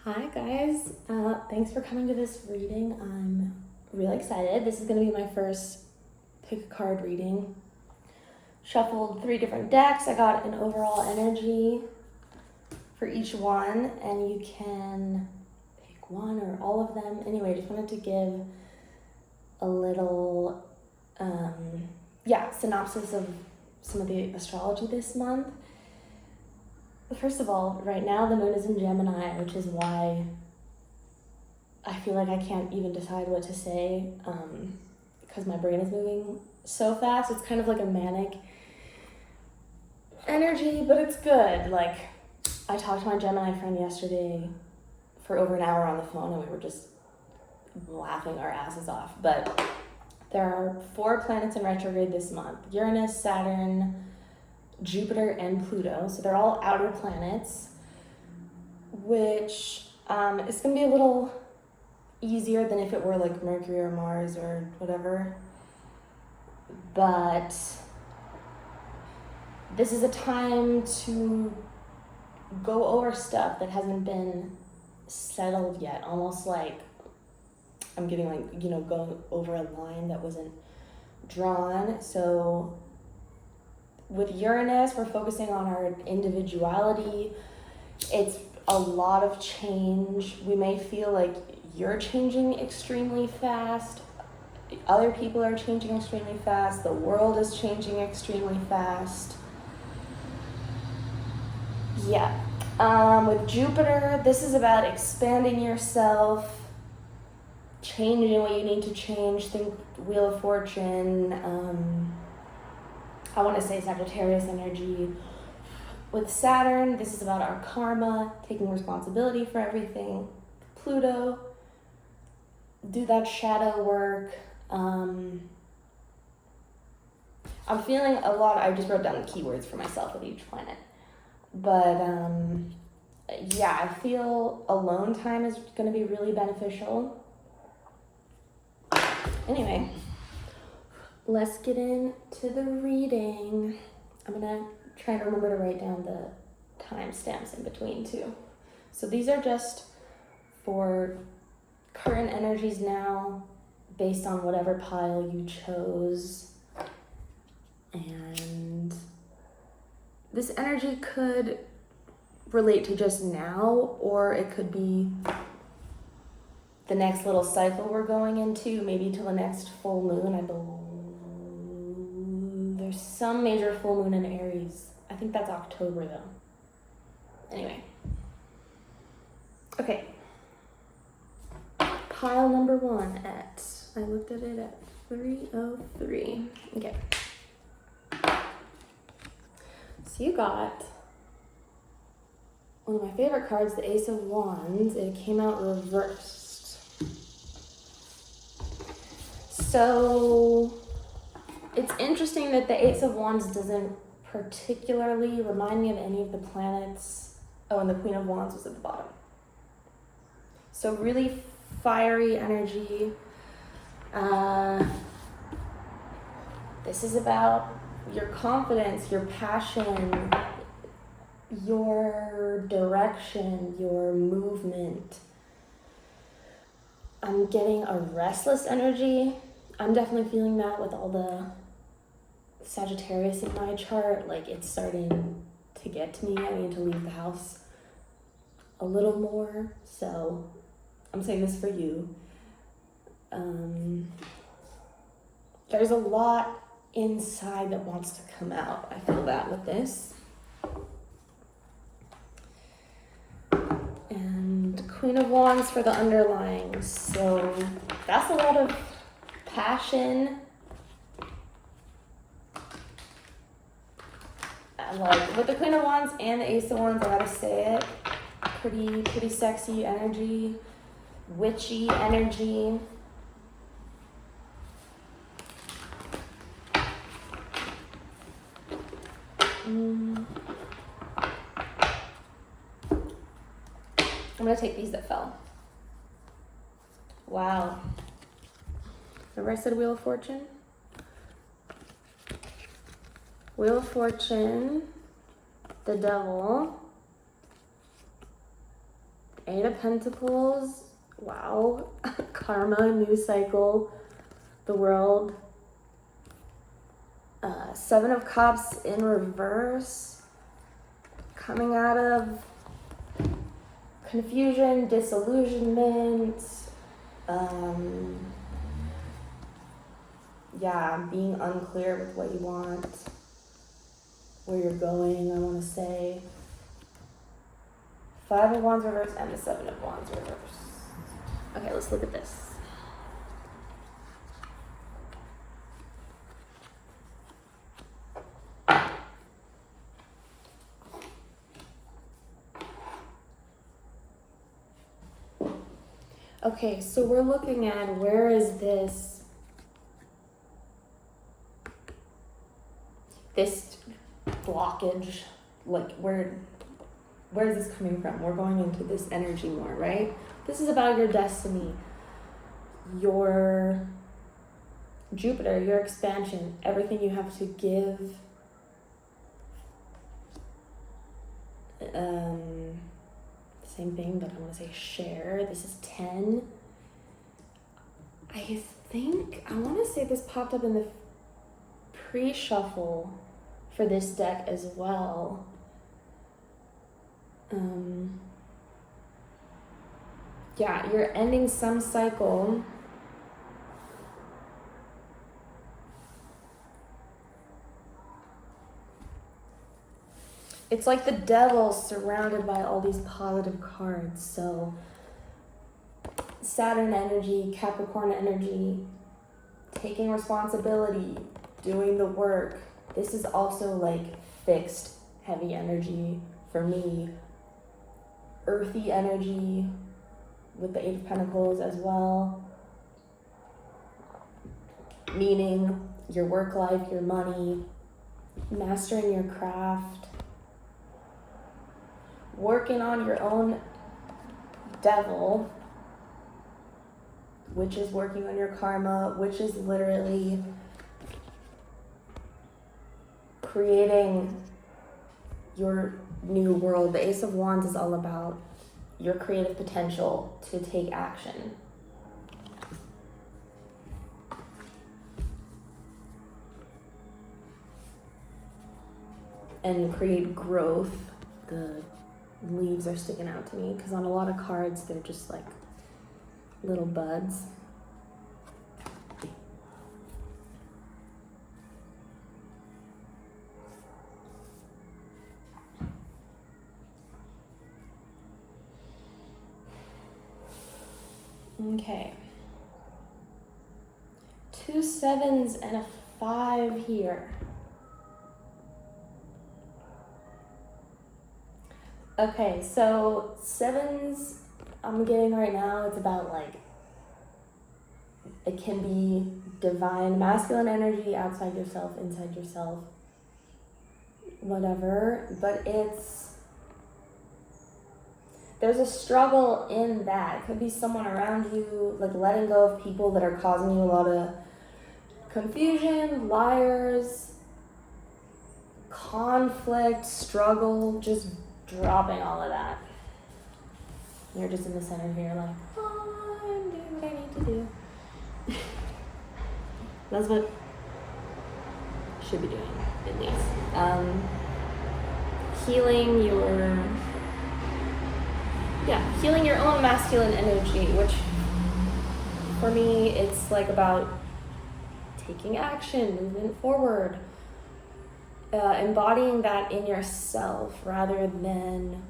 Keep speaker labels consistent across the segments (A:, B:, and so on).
A: Hi guys, thanks for coming to this reading. I'm really excited. This is going to be my first pick a card reading. Shuffled 3 different decks. I got an overall energy for each one, and you can pick one or all of them. Anyway, just wanted to give a little synopsis of some of the astrology this month. First of all, right now the moon is in Gemini, which is why I feel like I can't even decide what to say because my brain is moving so fast. It's kind of like a manic energy, but it's good. Like, I talked to my Gemini friend yesterday for over an hour on the phone, and we were just laughing our asses off. But there are 4 planets in retrograde this month: Uranus, Saturn, Jupiter, and Pluto. So they're all outer planets, which is going to be a little easier than if it were like Mercury or Mars or whatever. But this is a time to go over stuff that hasn't been settled yet, almost like I'm getting going over a line that wasn't drawn. So with Uranus, we're focusing on our individuality. It's a lot of change. We may feel like you're changing extremely fast. Other people are changing extremely fast. The world is changing extremely fast. Yeah. With Jupiter, this is about expanding yourself, changing what you need to change. Think Wheel of Fortune. I want to say Sagittarius energy. With Saturn, this is about our karma, taking responsibility for everything. Pluto, do that shadow work. I'm feeling a lot. I just wrote down the keywords for myself with each planet. But I feel alone time is going to be really beneficial. Anyway, let's get into the reading. I'm going to try to remember to write down the timestamps in between too. So these are just for current energies now, based on whatever pile you chose. And this energy could relate to just now, or it could be the next little cycle we're going into, maybe till the next full moon. I believe there's some major full moon in Aries. I think that's October though. Anyway. Okay. Pile number 1 I looked at it at 303. Okay. So you got one of my favorite cards, the Ace of Wands. It came out reversed. So it's interesting that the Ace of Wands doesn't particularly remind me of any of the planets. Oh, and the Queen of Wands was at the bottom. So really fiery energy. This is about your confidence, your passion, your direction, your movement. I'm getting a restless energy. I'm definitely feeling that with all the Sagittarius in my chart. Like, it's starting to get to me. I need to leave the house a little more. So I'm saying this for you. There's a lot inside that wants to come out. I feel that with this. And Queen of Wands for the underlying. So that's a lot of passion. Like with the Queen of Wands and the Ace of Wands, I gotta say it. Pretty sexy energy, witchy energy. I'm gonna take these that fell. Wow. Remember I said Wheel of Fortune? Wheel of Fortune, the Devil, Eight of Pentacles. Wow. Karma, new cycle, the world. Seven of Cups in reverse. Coming out of confusion, disillusionment. Yeah, being unclear with what you want, where you're going, I want to say. Five of Wands reverse and the Seven of Wands reverse. Okay, let's look at this. Okay, so we're looking at where is this blockage, like where is this coming from? We're going into this energy more, right? This is about your destiny, your Jupiter, your expansion, everything you have to give. Same thing, but I'm going to say share. This is 10. I want to say this popped up in the pre-shuffle for this deck as well. Yeah, you're ending some cycle. It's like the devil surrounded by all these positive cards. So Saturn energy, Capricorn energy, taking responsibility, doing the work. This is also like fixed, heavy energy for me. Earthy energy with the Eight of Pentacles as well. Meaning your work life, your money, mastering your craft. Working on your own devil, which is working on your karma, which is literally creating your new world. The Ace of Wands is all about your creative potential to take action. And create growth. The leaves are sticking out to me because on a lot of cards they're just like little buds. Okay. 2 sevens and a 5 here. Okay, so sevens I'm getting right now, it's about like, it can be divine masculine energy, outside yourself, inside yourself, whatever, but there's a struggle in that. It could be someone around you, like letting go of people that are causing you a lot of confusion, liars, conflict, struggle, just dropping all of that. You're just in the center here like, oh, I'm doing what I need to do. That's what I should be doing, at least. Healing your own masculine energy, which for me, it's like about taking action, moving forward, embodying that in yourself rather than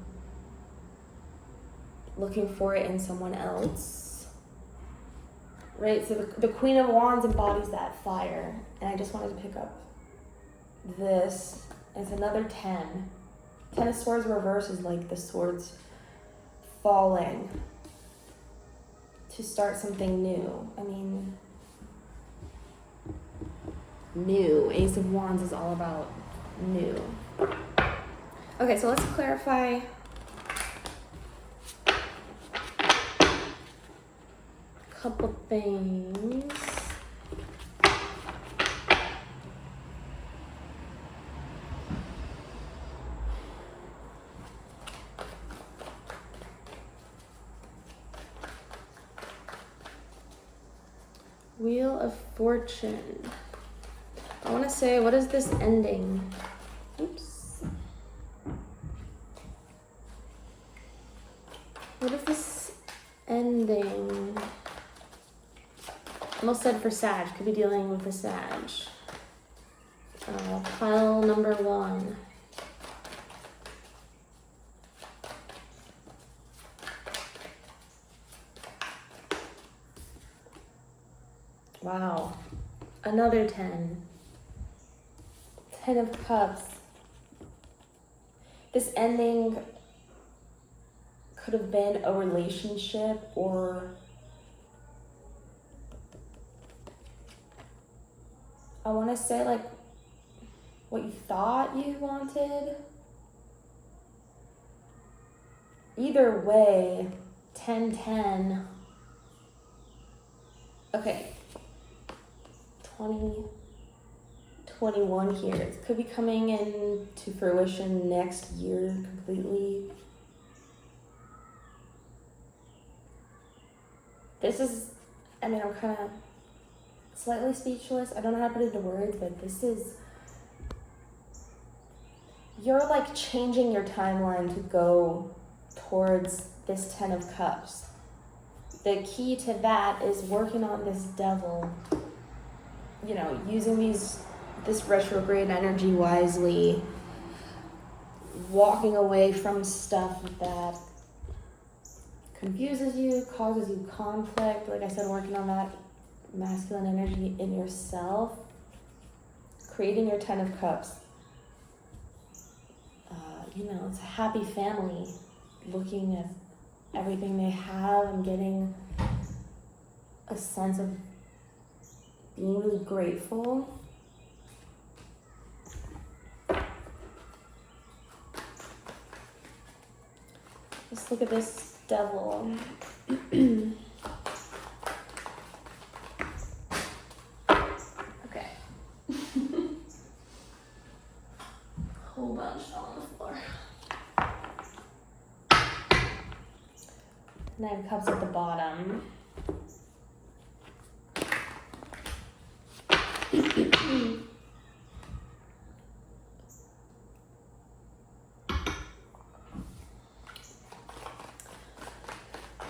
A: looking for it in someone else, right? So the Queen of Wands embodies that fire, and I just wanted to pick up this. It's another 10. 10 of Swords reverse is like the swords falling to start something new. I mean, new. Ace of Wands is all about new. Okay, so let's clarify a couple things. Wheel of Fortune. I want to say, what is this ending? Oops. What is this ending? Almost said for Sag. Could be dealing with the Sag. Pile number 1. Wow. Another 10. 10 of Cups. This ending could have been a relationship, or I want to say like what you thought you wanted. Either way, 10-10. Okay. 2021 here. It could be coming into fruition next year completely. This is, I mean, I'm kind of slightly speechless. I don't know how to put it into words, but this is, you're like changing your timeline to go towards this 10 of Cups. The key to that is working on this devil, you know, using this retrograde energy wisely, walking away from stuff that confuses you, causes you conflict. Like I said, working on that masculine energy in yourself, creating your 10 of Cups. You know, it's a happy family, looking at everything they have and getting a sense of being really grateful. Let's look at this devil. Okay. Whole bunch on the floor. 9 cups at the bottom.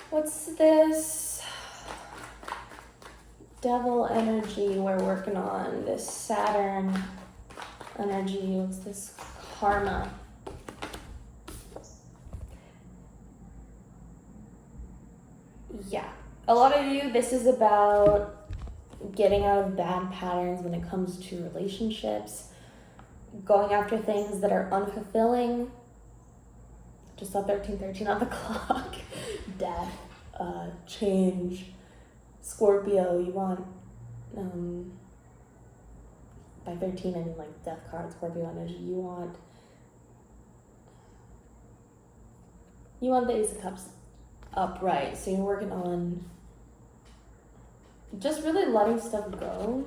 A: What's this devil energy we're working on? This Saturn energy. What's this karma? Yeah. A lot of you, this is about getting out of bad patterns when it comes to relationships, going after things that are unfulfilling. Just saw 1313 on the clock. Death, change. Scorpio, you want, by 13 I mean like death card, Scorpio energy. You want the Ace of Cups upright. So you're working on just really letting stuff go.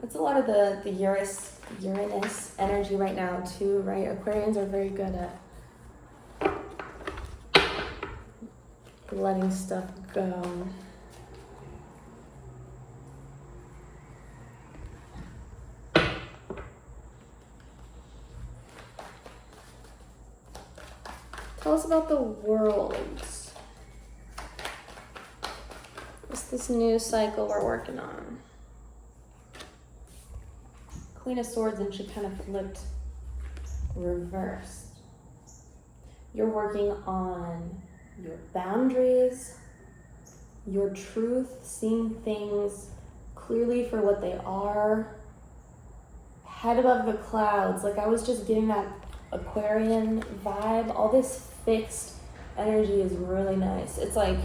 A: That's a lot of the Uranus energy right now too, right? Aquarians are very good at letting stuff go. Tell us about the world. What's this new cycle we're working on? Queen of Swords, and she kind of flipped reversed. You're working on your boundaries, your truth, seeing things clearly for what they are, head above the clouds. Like I was just getting that Aquarian vibe. All this fixed energy is really nice. It's like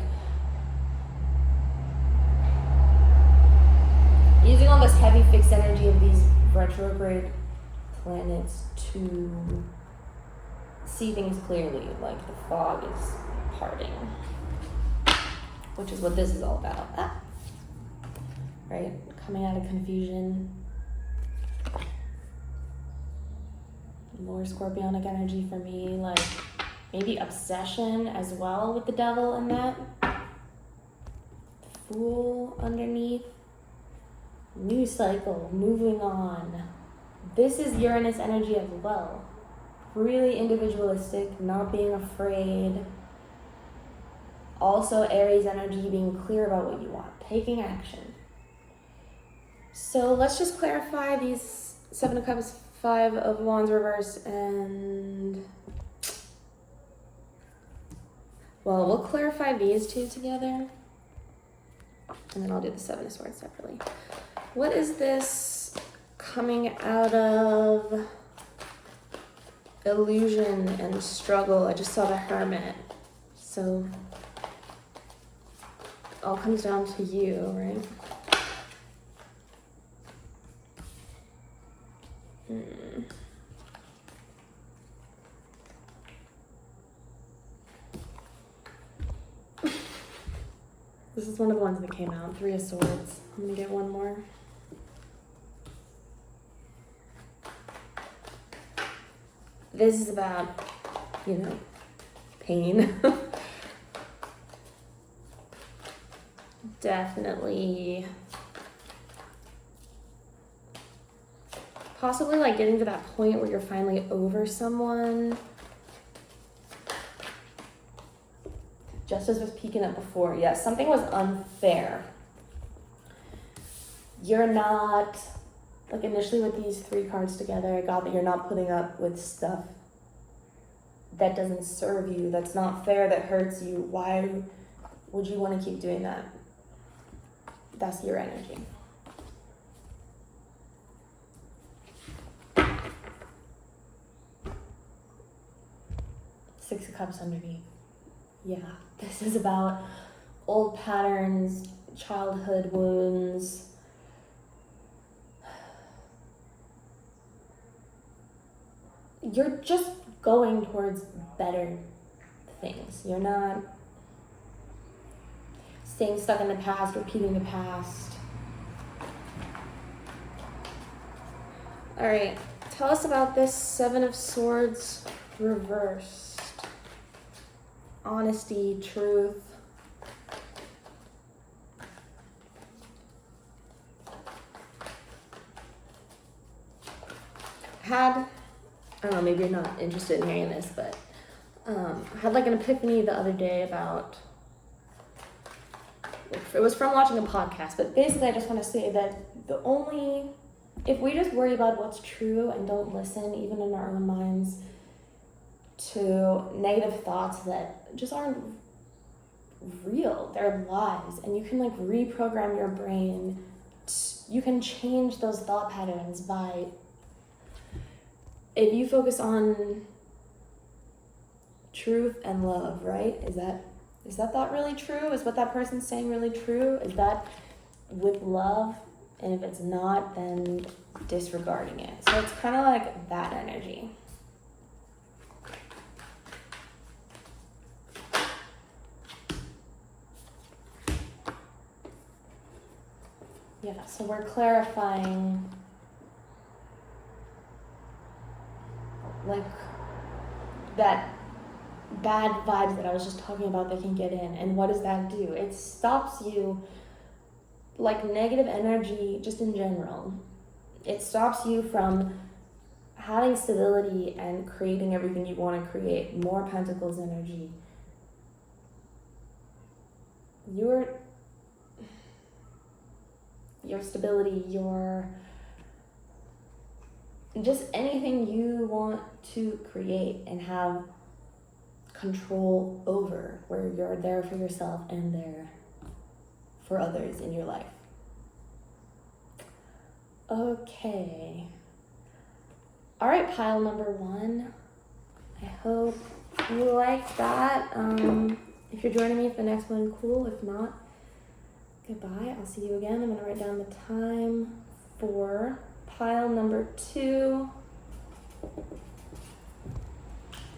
A: using all this heavy fixed energy of these retrograde planets to see things clearly, like the fog is parting, which is what this is all about. Right? Coming out of confusion. More Scorpionic energy for me, like maybe obsession as well with the devil in that. Fool underneath. New cycle, moving on. This is Uranus energy as well. Really individualistic, not being afraid. Also Aries energy, being clear about what you want, taking action. So let's just clarify these 7 of Cups, 5 of Wands reverse, and well, we'll clarify these two together, and then I'll do the 7 of Swords separately. What is this coming out of illusion and struggle? I just saw the Hermit. So it all comes down to you, right? This is one of the ones that came out, 3 of Swords. I'm gonna get one more. This is about, you know, pain. Definitely. Possibly like getting to that point where you're finally over someone. Justice was peeking up before. Yes, something was unfair. You're not, like initially with these 3 cards together, I got that you're not putting up with stuff that doesn't serve you, that's not fair, that hurts you. Why would you want to keep doing that? That's your energy. Six of Cups underneath. Yeah, this is about old patterns, childhood wounds. You're just going towards better things. You're not staying stuck in the past, repeating the past. All right, tell us about this 7 of Swords reversed. Honesty, truth. I don't know, maybe you're not interested in hearing this, but had like an epiphany the other day about, it was from watching a podcast, but basically I just want to say that if we just worry about what's true and don't listen, even in our own minds, to negative thoughts that just aren't real, they're lies, and you can like reprogram your brain. You can change those thought patterns by, if you focus on truth and love, right? Is that thought really true? Is what that person's saying really true? Is that with love? And if it's not, then disregarding it. So it's kind of like that energy. Yeah, so we're clarifying like that bad vibes that I was just talking about that can get in. And what does that do? It stops you, like negative energy just in general. It stops you from having stability and creating everything you want to create. More Pentacles energy. Your stability, your just anything you want to create and have control over, where you're there for yourself and there for others in your life. Okay. All right, pile number 1. I hope you like that. If you're joining me for the next one, cool. If not, goodbye. I'll see you again. I'm going to write down the time for pile number 2.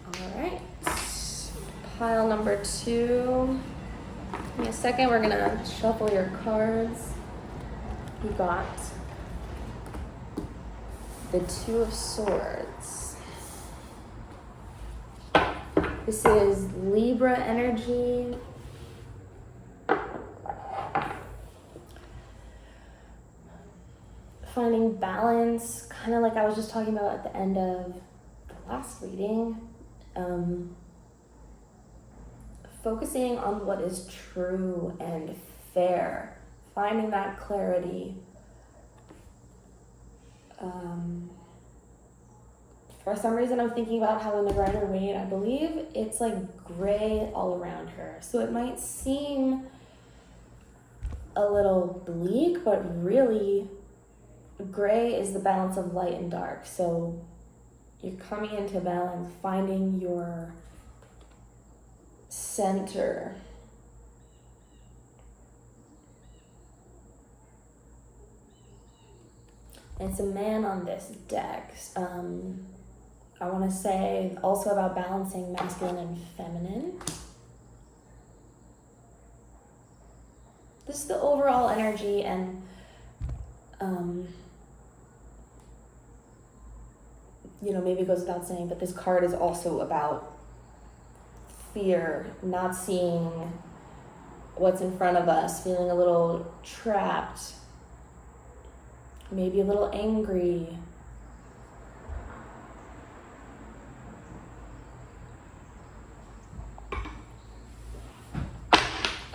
A: All right. Pile number 2. Give me a second. We're going to shuffle your cards. You got the 2 of Swords. This is Libra energy. finding balance, kind of like I was just talking about at the end of the last reading. Focusing on what is true and fair, finding that clarity. For some reason, I'm thinking about how in the Rider-Waite, I believe it's like gray all around her. So it might seem a little bleak, but really gray is the balance of light and dark. So you're coming into balance, finding your center. It's a man on this deck. I want to say also about balancing masculine and feminine. This is the overall energy, and maybe it goes without saying, but this card is also about fear, not seeing what's in front of us, feeling a little trapped, maybe a little angry.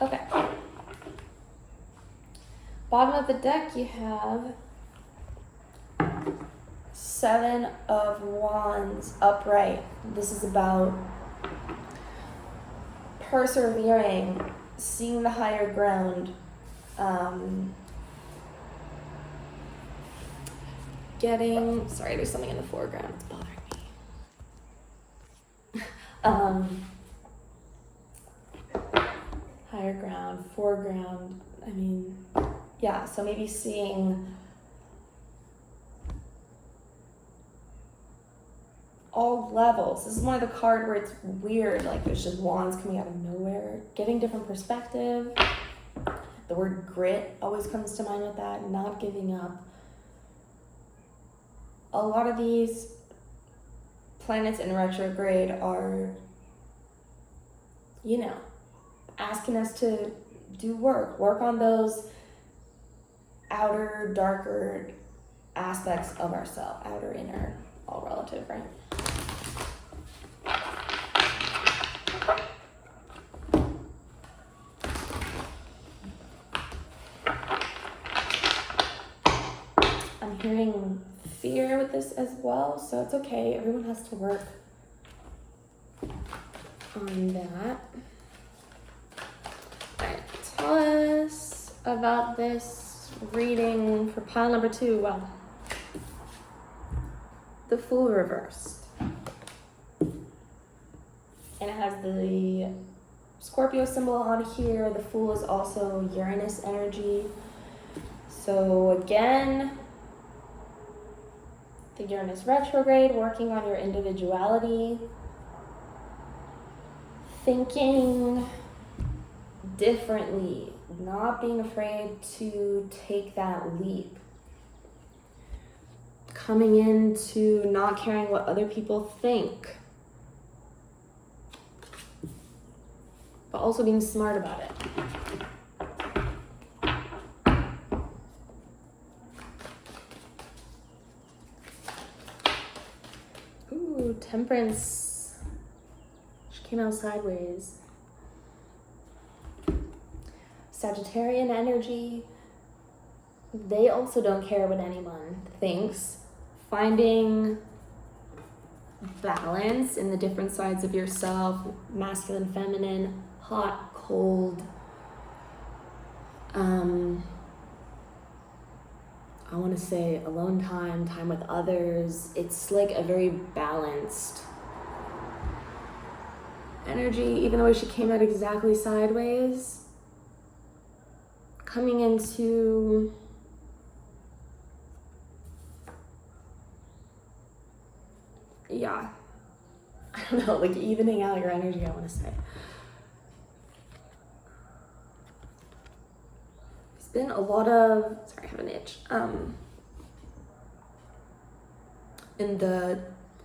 A: Okay. Bottom of the deck, you have 7 of Wands upright. This is about persevering, seeing the higher ground, sorry, there's something in the foreground, it's bothering me. Higher ground, foreground, so maybe seeing all levels. This is one of the cards where it's weird, like there's just wands coming out of nowhere, getting different perspective. The word grit always comes to mind with that, not giving up. A lot of these planets in retrograde are, asking us to do work on those outer, darker aspects of ourselves, outer, inner, all relative, right? I'm hearing fear with this as well, so it's okay. Everyone has to work on that. Alright, tell us about this reading for pile number 2. Well, the Fool reversed. And it has the Scorpio symbol on here. The Fool is also Uranus energy. So again, the Uranus retrograde, working on your individuality, thinking differently, not being afraid to take that leap, coming into not caring what other people think, but also being smart about it. Ooh, Temperance. She came out sideways. Sagittarian energy. They also don't care what anyone thinks. Finding balance in the different sides of yourself, masculine, feminine, hot, cold. I want to say alone time with others. It's like a very balanced energy, even though she came out exactly sideways. Coming into I don't know, like evening out your energy, I want to say. There's been a lot of, sorry, I have an itch. I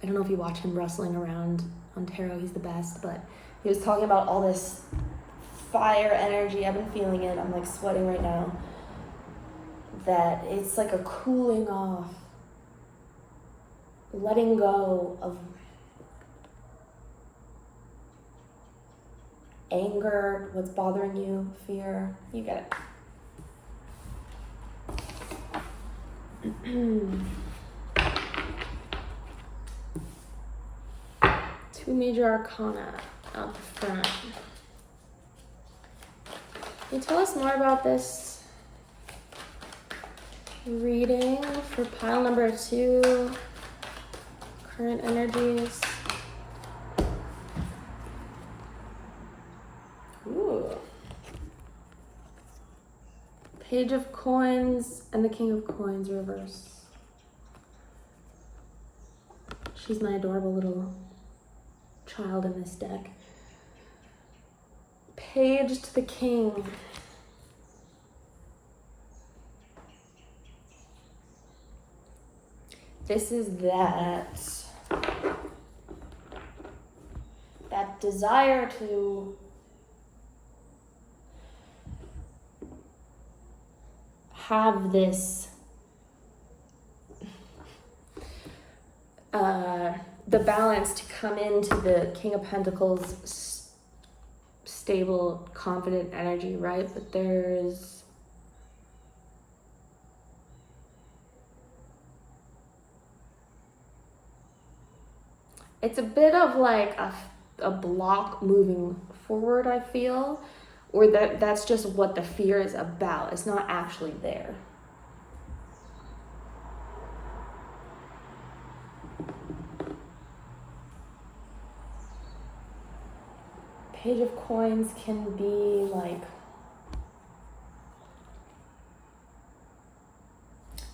A: don't know if you watch him wrestling around on tarot, he's the best, but he was talking about all this fire energy. I've been feeling it. I'm like sweating right now. that it's like a cooling off, letting go of anger, what's bothering you, fear. You get it. Two major arcana out the front. Can you tell us more about this reading for pile number 2, current energies? Ooh. Page of Coins and the King of Coins reverse. She's my adorable little child in this deck. Page to the King. This is that desire to have this the balance to come into the King of Pentacles stable, confident energy, right? But it's a bit of like a block moving forward, I feel, or that's just what the fear is about. It's not actually there. Page of Coins can be like,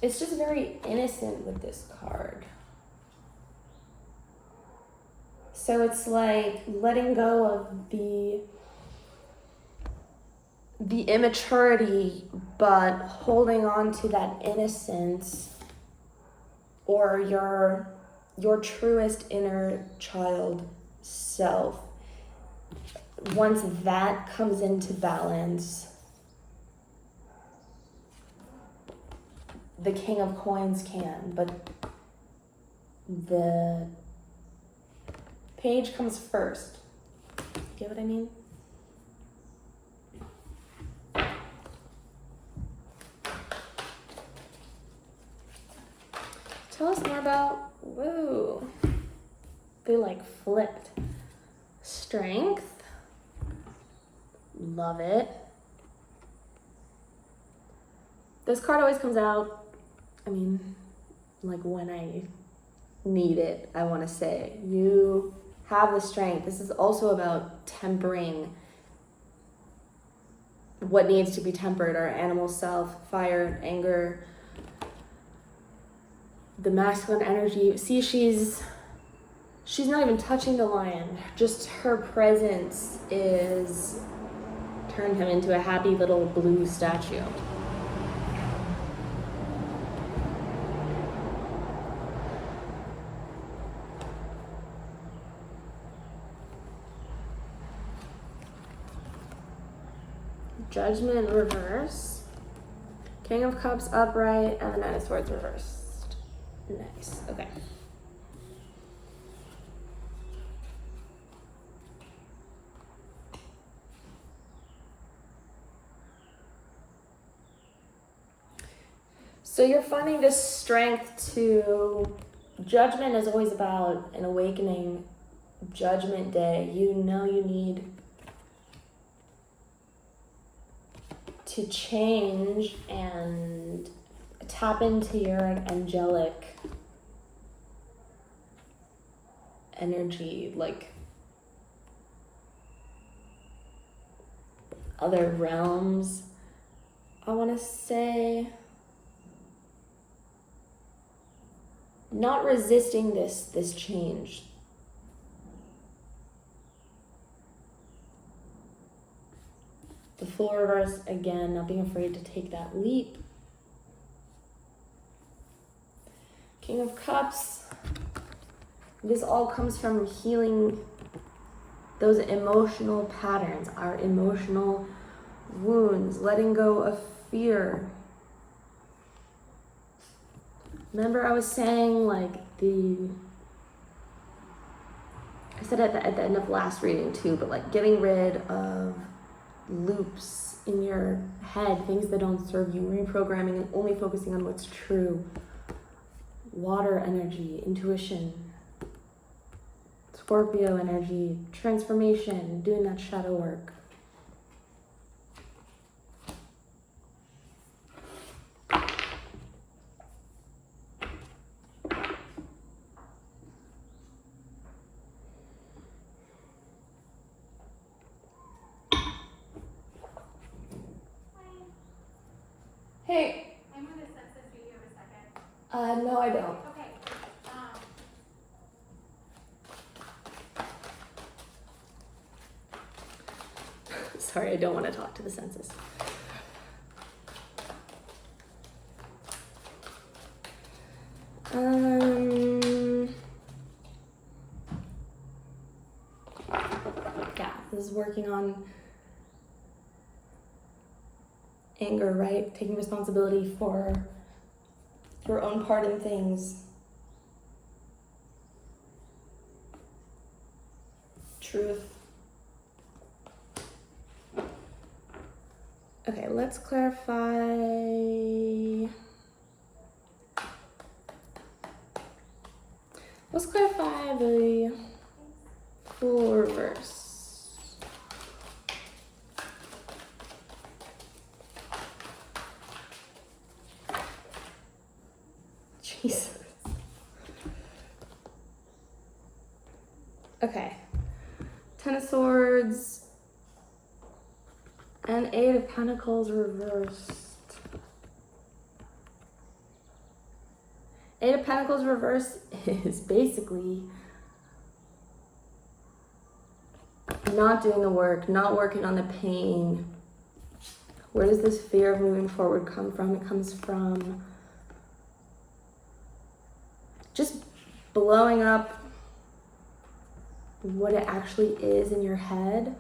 A: it's just very innocent with this card. So it's like letting go of the immaturity, but holding on to that innocence, or your truest inner child self. Once that comes into balance, the King of Coins can, but the Page comes first. Get what I mean? Tell us more about, whoa, they like flipped. Strength. Love it. This card always comes out, I mean, like when I need it, I want to say. You have the strength. This is also about tempering what needs to be tempered, our animal self, fire, anger, the masculine energy. See, she's not even touching the lion. Just her presence is turned him into a happy little blue statue. Judgment reverse. King of Cups upright, and the Nine of Swords reversed. Nice. Okay. So you're finding this strength to... Judgment is always about an awakening. Judgment Day. You know you need to change and tap into your angelic energy, like other realms, I want to say. Not resisting this change. The Fool reverse, again, not being afraid to take that leap. King of Cups. This all comes from healing those emotional patterns, our emotional wounds, letting go of fear. remember I was saying like I said at the end of last reading too, but like getting rid of loops in your head, things that don't serve you, reprogramming and only focusing on what's true. Water energy, intuition, Scorpio energy, transformation, doing that shadow work. Hey.
B: I'm going to census you. You have a second?
A: No, I don't.
B: Okay.
A: Sorry, I don't want to talk to the census. Yeah, this is working on anger, right? Taking responsibility for your own part in things. Truth. Okay, let's clarify. Let's clarify the full reverse. Jesus. Okay. Ten of Swords and Eight of Pentacles reversed. Eight of Pentacles reversed is basically not doing the work, not working on the pain. Where does this fear of moving forward come from? It comes from just blowing up what it actually is in your head.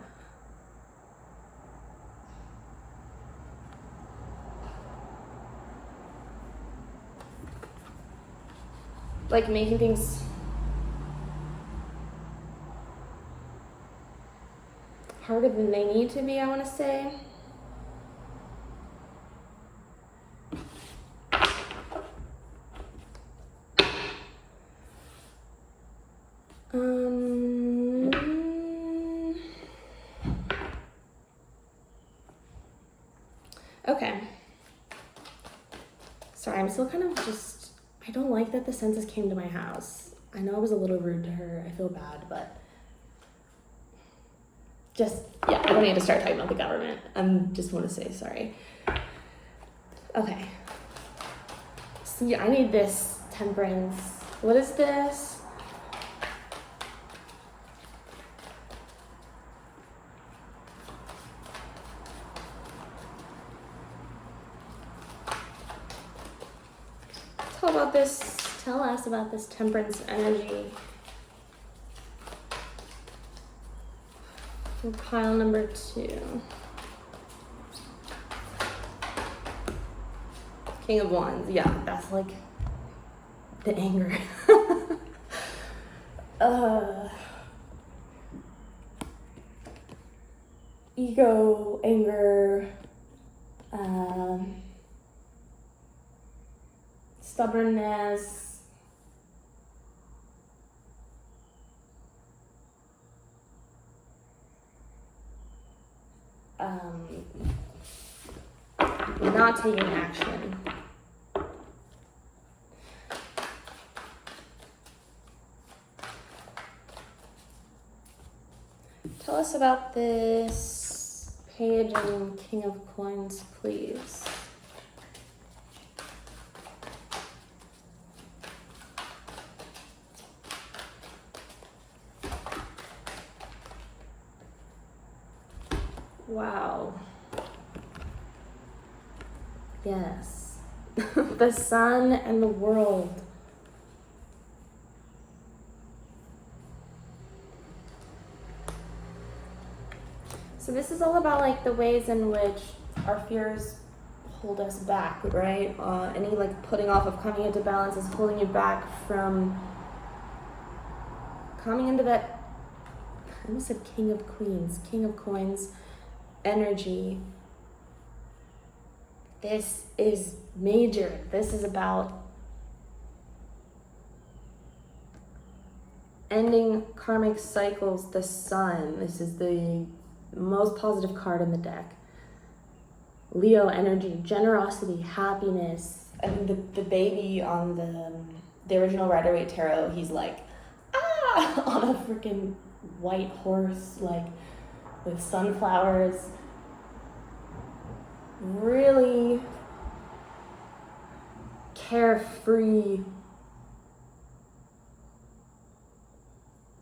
A: Like making things harder than they need to be, I want to say. Okay. Sorry, I'm still kind of just, I don't like that the census came to my house. I know I was a little rude to her. I feel bad, but just, yeah, I don't need to start talking about the government. I just want to say sorry. Okay. So yeah, I need this temperance. What is this? Tell us about this temperance energy. For pile number 2. King of Wands, yeah, that's like the anger. Ego, anger, stubbornness, not taking action. Tell us about this Page and King of Coins, please. Wow. Yes. The sun and the world. So this is all about like the ways in which our fears hold us back, right? Any like putting off of coming into balance is holding you back from coming into that, I almost said King of Queens, King of Coins energy. This is major. This is about ending karmic cycles. The Sun. This is the most positive card in the deck. Leo energy, generosity, happiness. I think the baby on the original Rider-Waite tarot, he's like, on a freaking white horse, like with sunflowers. Really carefree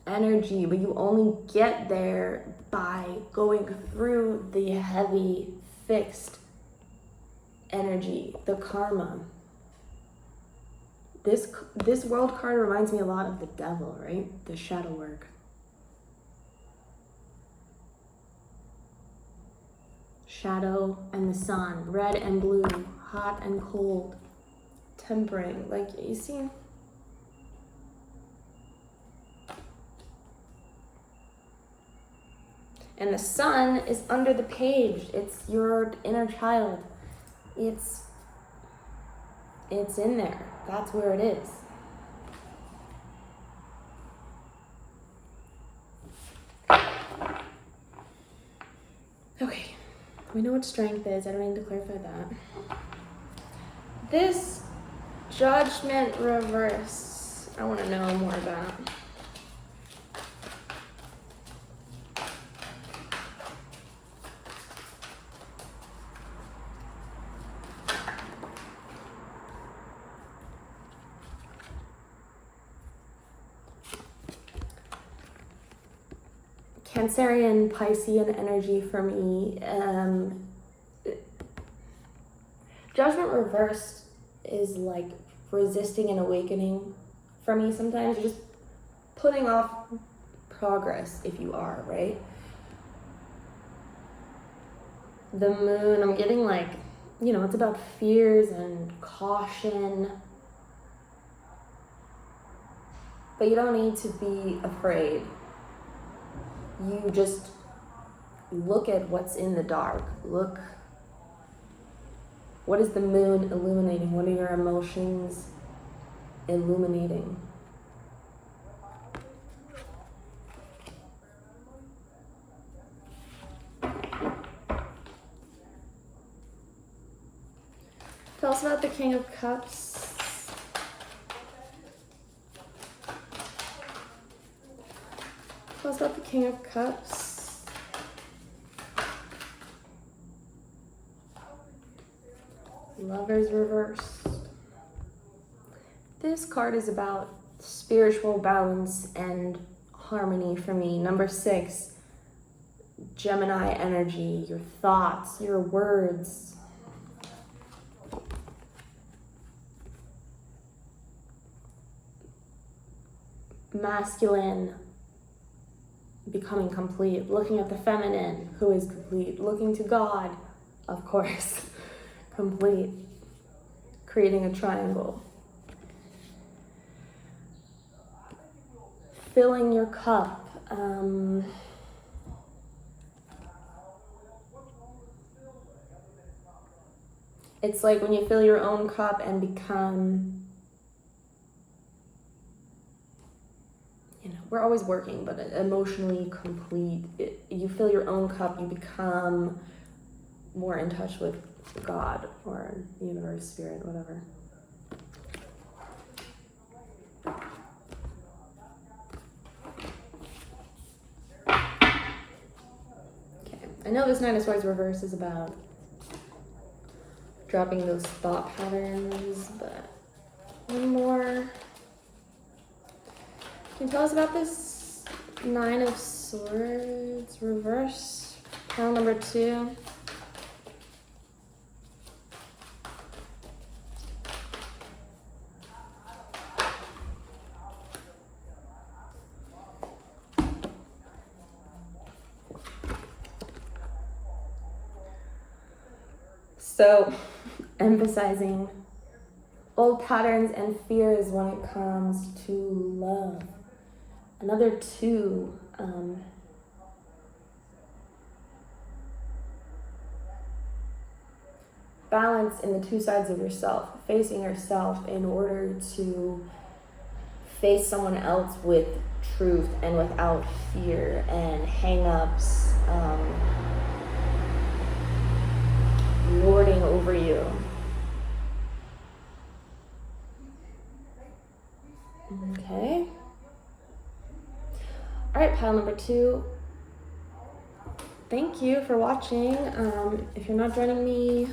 A: energy, but you only get there by going through the heavy, fixed energy, the karma. This world card reminds me a lot of the devil, right? The shadow work. Shadow and the sun, red and blue, hot and cold, tempering. Like, you see? And the sun is under the page. It's your inner child. It's in there. That's where it is. Okay, we know what strength is. I don't need to clarify that. This Judgment reverse, I want to know more about. Cancerian, Piscean energy for me. Judgment reversed is like resisting an awakening for me sometimes. You're just putting off progress if you are, right? The moon, I'm getting like, it's about fears and caution. But you don't need to be afraid. You just look at what's in the dark. Look, what is the moon illuminating? What are your emotions illuminating? Tell us about the King of Cups. Tell us about the King of Cups. Lovers reversed. This card is about spiritual balance and harmony for me. Number 6, Gemini energy, your thoughts, your words. Masculine, becoming complete, looking at the feminine, who is complete, looking to God, of course, complete, creating a triangle. Filling your cup. It's like when you fill your own cup and become, we're always working, but emotionally complete. You fill your own cup, you become more in touch with God or universe, spirit, whatever. Okay, I know this Nine of Swords reverse is about dropping those thought patterns, but one more. Can you tell us about this Nine of Swords reverse? Pile number 2. So emphasizing old patterns and fears when it comes to love. Another 2, balance in the 2 sides of yourself, facing yourself in order to face someone else with truth and without fear and hang-ups lording over you. Okay. All right, pile number 2. Thank you for watching. If you're not joining me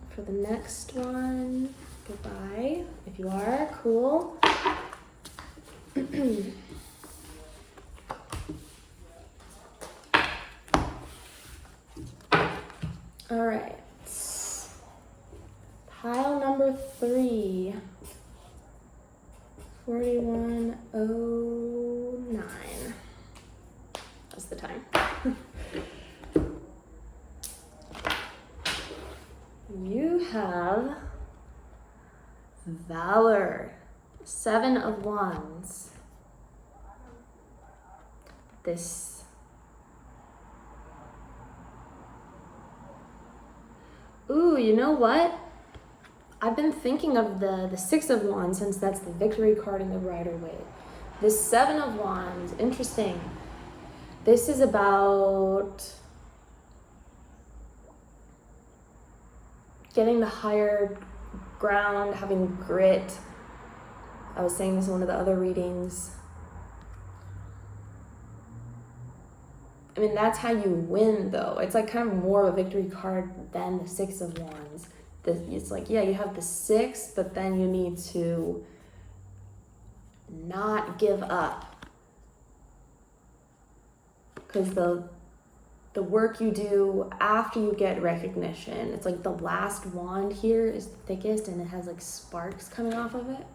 A: for the next one, goodbye. If you are, cool. All right. Pile number 3. 4109. That's the time. You have Valor, 7 of Wands. This. Ooh, you know what? I've been thinking of the 6 of Wands since that's the victory card in the Rider-Waite. The 7 of Wands, interesting. This is about getting the higher ground, having grit. I was saying this in one of the other readings. I mean, that's how you win, though. It's like kind of more of a victory card than the 6 of Wands. It's like, yeah, you have the 6, but then you need to not give up. Because the work you do after you get recognition, it's like the last wand here is the thickest and it has like sparks coming off of it.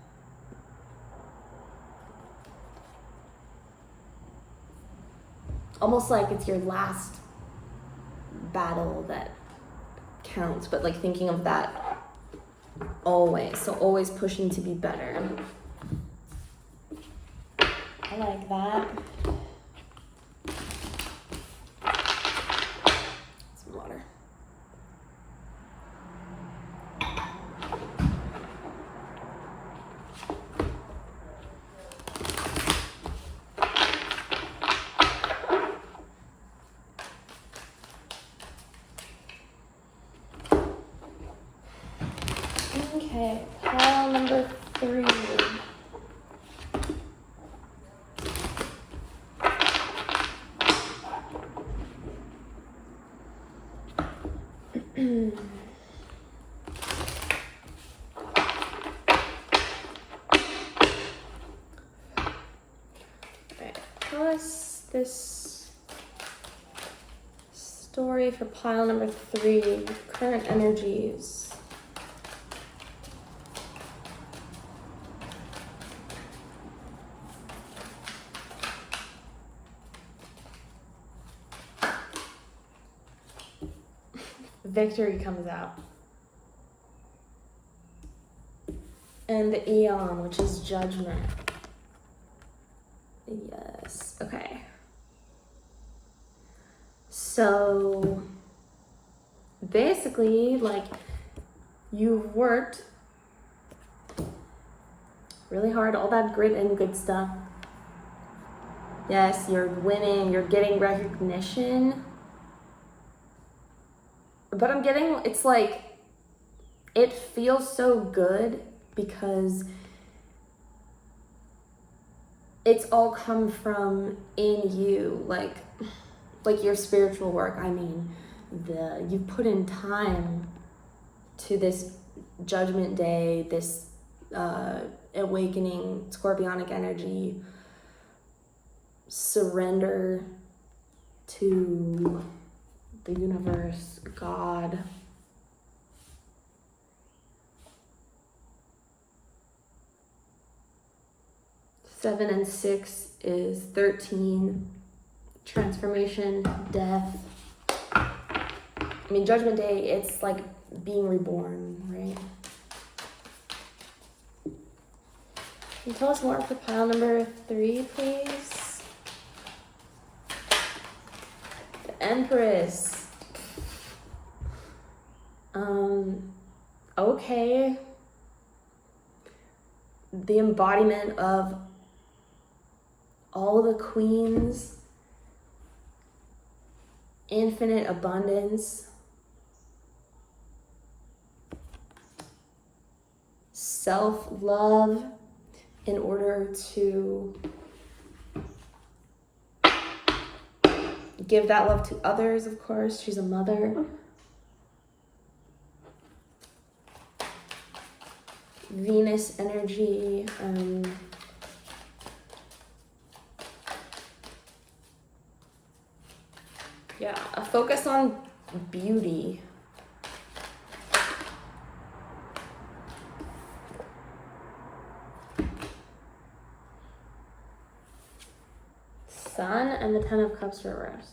A: Almost like it's your last battle that counts, but like thinking of that always. So always pushing to be better. I like that. Some water. Okay, pile number 3. Alright, tell us this story for pile number 3, current energies. Victory comes out. And the Eon, which is judgment. Yes, okay. So basically, like, you've worked really hard, all that grit and good stuff. Yes, you're winning, you're getting recognition. But I'm getting, it's like, it feels so good because it's all come from in you, like your spiritual work. I mean, you put in time to this judgment day, this awakening scorpionic energy, surrender to the universe, God. Seven and 6 is 13. Transformation, death. I mean, Judgment Day, it's like being reborn, right? Can you tell us more for pile number 3, please? The Empress. Okay. The embodiment of all the queens, infinite abundance, self-love in order to give that love to others, of course. She's a mother. Venus energy. Yeah, a focus on beauty. Sun and the Ten of Cups reverse.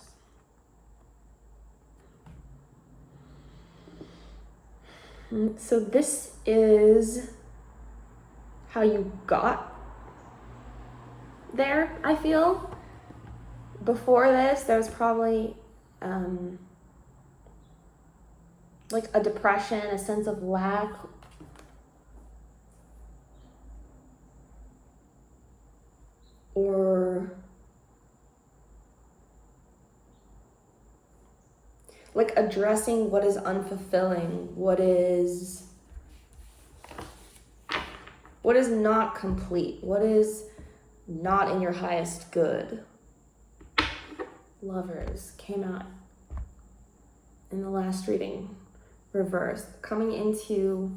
A: So this is how you got there, I feel. Before this, there was probably like a depression, a sense of lack. Or like addressing what is unfulfilling, what is not complete, what is not in your highest good. Lovers came out in the last reading, reversed, coming into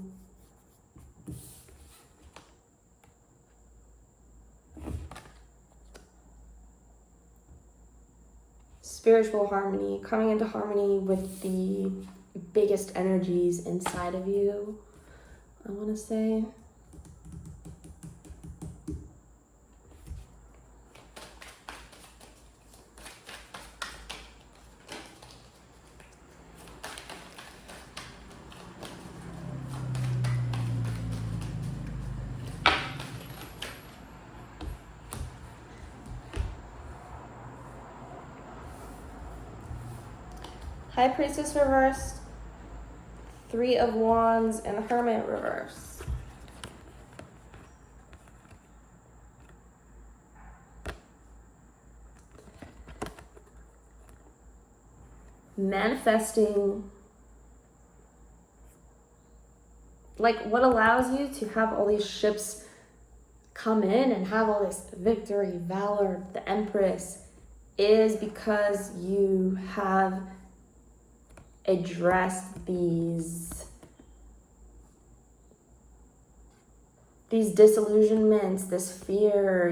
A: spiritual harmony, coming into harmony with the biggest energies inside of you, I want to say. High Priestess reversed, 3 of Wands, and the Hermit reversed. Manifesting, like what allows you to have all these ships come in and have all this victory, valor, the Empress, is because you have addressed these disillusionments, this fear.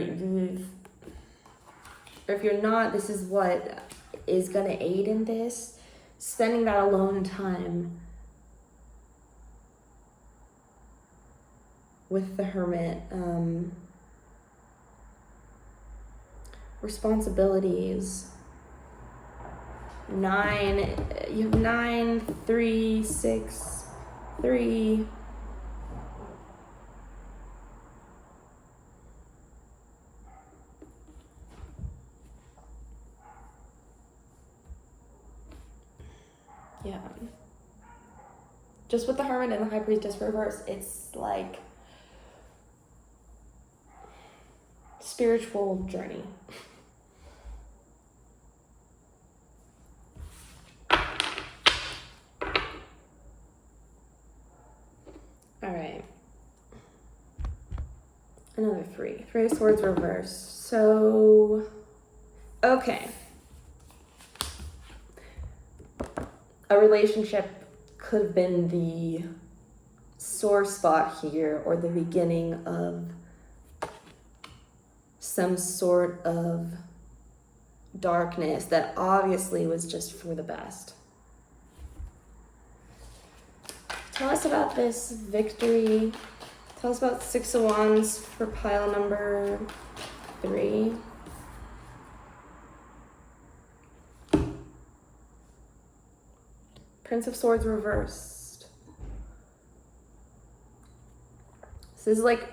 A: If you're not, this is what is going to aid in this. Spending that alone time with the Hermit. Responsibilities. 9, you have 9, 3, 6, 3. Yeah. Just with the Hermit and the High Priestess reverse, it's like spiritual journey. All right. Another 3. 3 of Swords reversed. So, okay. A relationship could have been the sore spot here, or the beginning of some sort of darkness that obviously was just for the best. Tell us about this victory. Tell us about 6 of Wands for pile number 3. Prince of Swords reversed. So this is like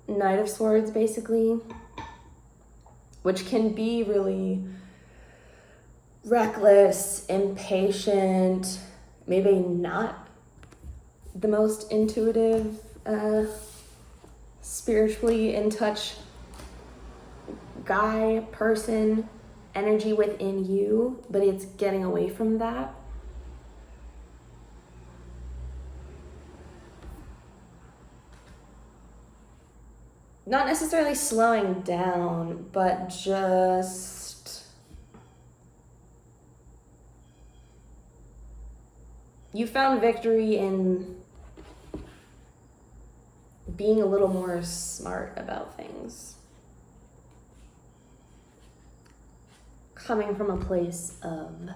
A: Knight of Swords, basically, which can be really reckless, impatient, maybe not the most intuitive, spiritually in touch guy, person, energy within you, but it's getting away from that. Not necessarily slowing down, but just you found victory in being a little more smart about things. Coming from a place of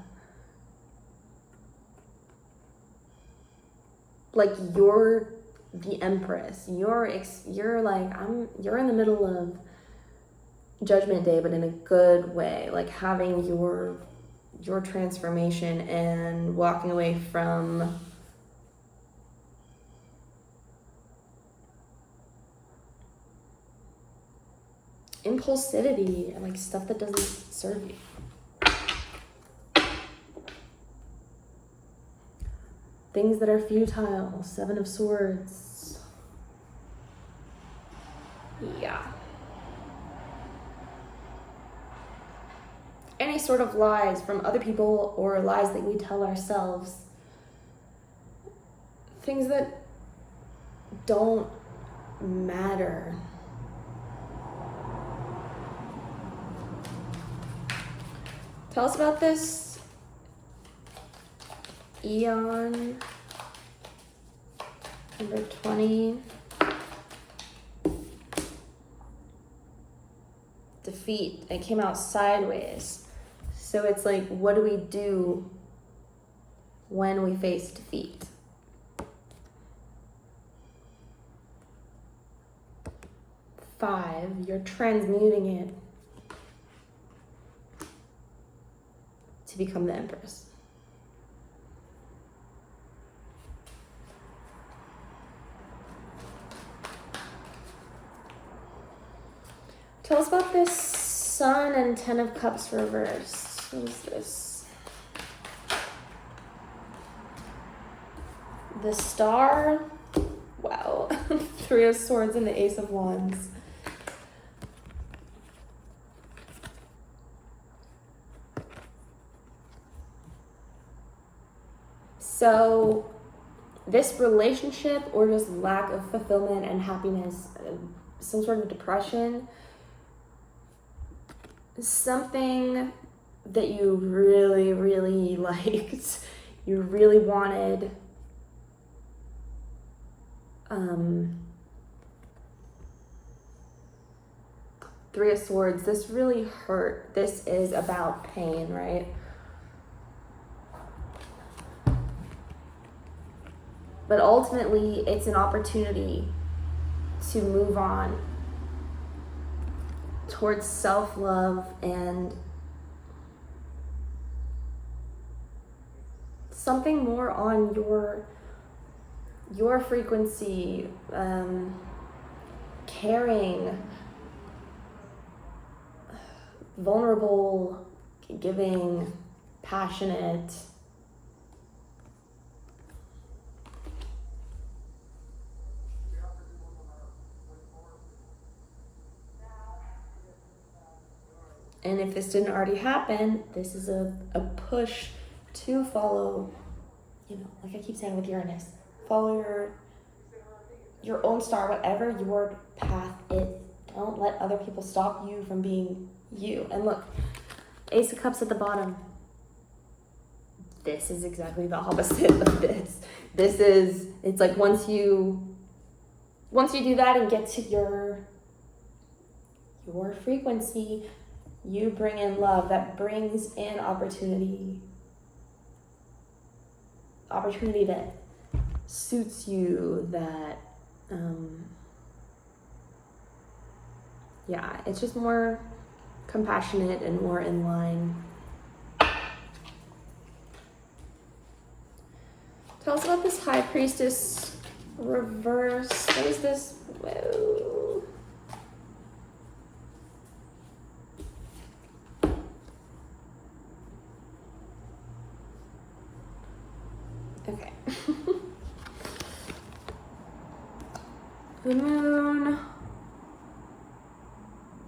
A: like you're the Empress. You're like you're in the middle of Judgment Day, but in a good way. Like having your transformation and walking away from impulsivity and like stuff that doesn't serve you. Things that are futile. 7 of Swords. Yeah. Any sort of lies from other people or lies that we tell ourselves. Things that don't matter. Tell us about this Eon, number 20. Defeat. It came out sideways. So it's like, what do we do when we face defeat? Five, you're transmuting it to become the Empress. Tell us about this Sun and 10 of Cups reversed. What is this? The Star. Wow. 3 of Swords and the Ace of Wands. So this relationship or just lack of fulfillment and happiness, some sort of depression, something that you really, really liked, you really wanted, Three of Swords, this really hurt. This is about pain, right? But ultimately, it's an opportunity to move on towards self-love and something more on your frequency, caring, vulnerable, giving, passionate. And if this didn't already happen, this is a push to follow, like I keep saying with Uranus, follow your own star, whatever your path is. Don't let other people stop you from being you. And look, Ace of Cups at the bottom. This is exactly the opposite of this. It's like once you do that and get to your frequency, you bring in love that brings in opportunity that suits you, that it's just more compassionate and more in line. Tell us about this High Priestess reverse. What is this? Whoa. Okay. The Moon,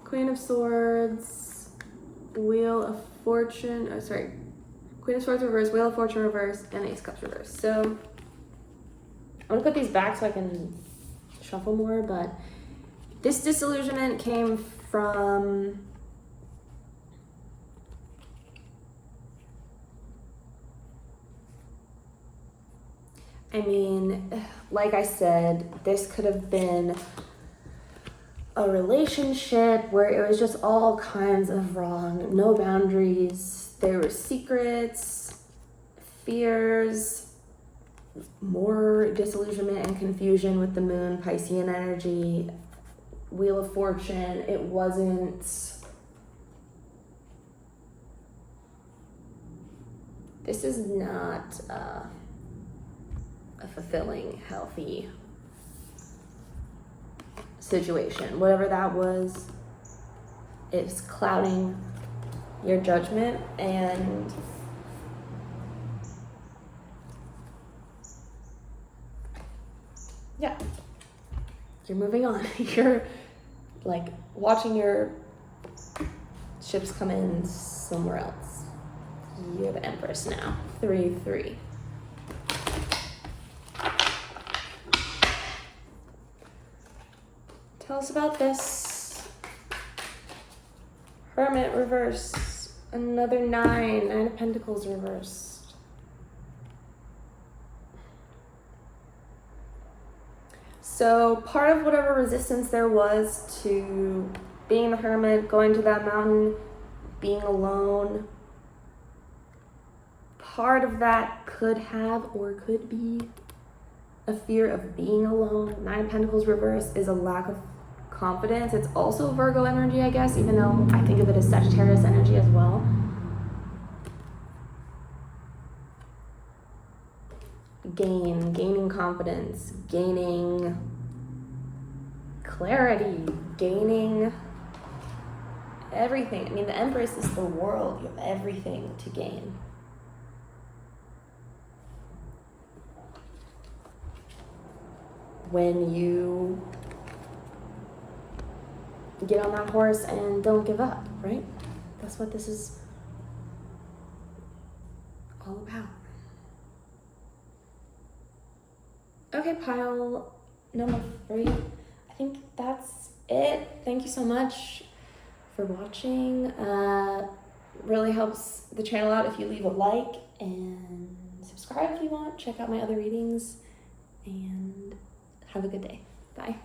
A: Queen of Swords, Wheel of Fortune, Queen of Swords reverse, Wheel of Fortune reverse, and Ace of Cups reverse. So I'm gonna put these back so I can shuffle more, but this disillusionment came from like I said, this could have been a relationship where it was just all kinds of wrong, no boundaries, there were secrets, fears, more disillusionment and confusion with the Moon, Piscean energy, Wheel of Fortune. It wasn't, this is not a fulfilling, healthy situation. Whatever that was, it's clouding your judgment, and yeah, you're moving on. You're like watching your ships come in somewhere else. You're the Empress now. 3-3. Tell us about this. Hermit reverse. Another 9. 9 of Pentacles reversed. So part of whatever resistance there was to being the Hermit, going to that mountain, being alone, part of that could have or could be a fear of being alone. 9 of Pentacles reverse is a lack of confidence. It's also Virgo energy, I guess, even though I think of it as Sagittarius energy as well. Gaining confidence, gaining clarity, gaining everything. I mean, the Empress is the world. You have everything to gain. When you get on that horse and don't give up, right? That's what this is all about. Okay, pile number 3. I think that's it. Thank you so much for watching. Really helps the channel out if you leave a like and subscribe if you want. Check out my other readings and have a good day. Bye.